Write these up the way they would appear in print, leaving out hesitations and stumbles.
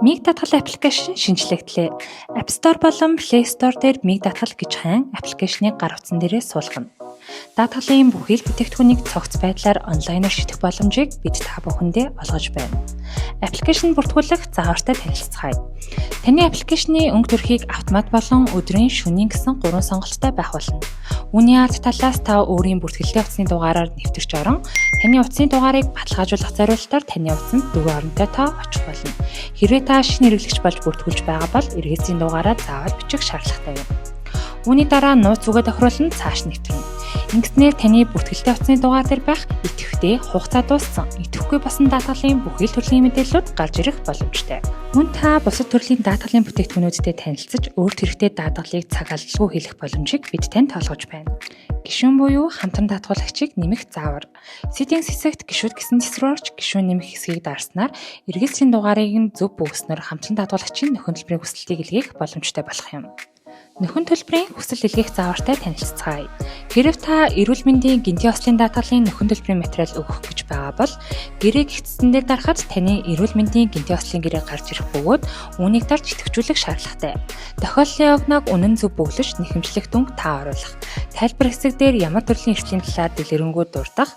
Mig даатгал аппликейшн шинжлэхтлээ. App Store болон Play Store дээр Mig даатгал гэж хайн аппликейшнийг гар утсан дээрээ суулгана. Даатгалын бүхий л бүтээгдэхүүнийг цогц байдлаар онлайнаар шийдэх боломжийг бид та бүхэндээ олгож байна. Аппликейшн бүртгүүлэх заавартай танилцгаая. Таны аппликейшны өнгө төрхийг автомат болон өдрийн шөнийн гэсэн 3 сонголттой байх болно. Үүний ард талаас та өөрийн бүртгэлтэй утасны дугаараар нэвтэрч орон таны утасны дугаарыг баталгаажуулах зорилтоор таны утсанд дөрвөн оронтой тоо очих болно. Хэрвээ та шинэ хэрэглэгч болж бүртгүүлж байгаа бол эргээцийн дугаараа заавал бичих шаардлагатай юм. Үүний дараа нууц үгээ тохируулан цааш нэвтрэнэ. Ингэснээр таны бүртгэлтэй утасны дугаар дээр байх идэвхтэй, хугацаа дууссан, идэвхгүй басан даатгалын бүхий л төрлийн мэдээллүүд гарч ирэх боломжтой. Мөн та бусад төрлийн даатгалын бүтээгдэхүүнүүдтэй танилцаж, өөрт хэрэгтэй даатгалыг цаг алдалгүй хийх боломжийг бид танд олгож байна. Гишүүн буюу хамтран даатгуулагчийг нэмэх заавар. Settings хэсэгт гишүүд гэсэн тесрүү орж гишүүн нэмэх хэсгийг дарснаар эргэлзээний дугаарыг нь зөв бөөснөр хамтран даатгуулагчийн нөхөн төлбөрийн хүсэлтийг илгээх боломжтой болох юм. Нөхөн төлбөрийн хүсэл илгээх заавартай танилцгаая. Хэрв та эрүүл мэндийн гинти ослын даатгалын нөхөн төлбөрийн материал өгөх гэж байгаа бол гэрээ гэгцсэн дээр дарахад таны эрүүл мэндийн гинти ослын гэрээ гарч ирэх бөгөөд үүнийг дарж идэвхжүүлэх шаардлагатай. Тохиоллын огноог үнэн зөв бөглөж нэхэмжлэх дүнг та оруулах. Тайлбар хэсэг дээр ямар төрлийн эрхтлийн талаар дэлгэрэнгүй дурдах.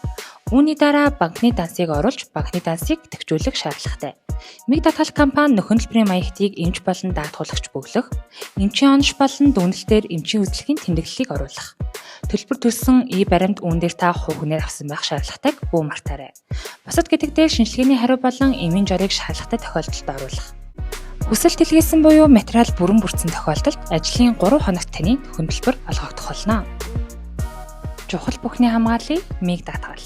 Үүний дараа банкны дансыг оруулж банкны дансыг идэвхжүүлэх шаардлагатай. Mig даатгал компани нөхөн төлбөрийн маягтыг эмч болон даатгуулагч бөглөх, эмчийн онш болон дүгнэлтээр эмчийн үзлэгийн тэмдэглэлийг оруулах. Төлбөр төлсөн баримт үүн дээр та хувь хүнээр авсан байх шаардлагатайг бүү мартаарай. Бусад гэдэг дээр шинжилгээний хариу болон эмийн жорыг шаардлагатай тохиолдолд оруулах. Хүсэлт илгээсэн буюу материал бүрэн бүрдсэн тохиолдолд ажлын 3 хоногт таны нөхөн төлбөр олгогдох болно. Чухал бүхний хамгааллыг Mig даатгал.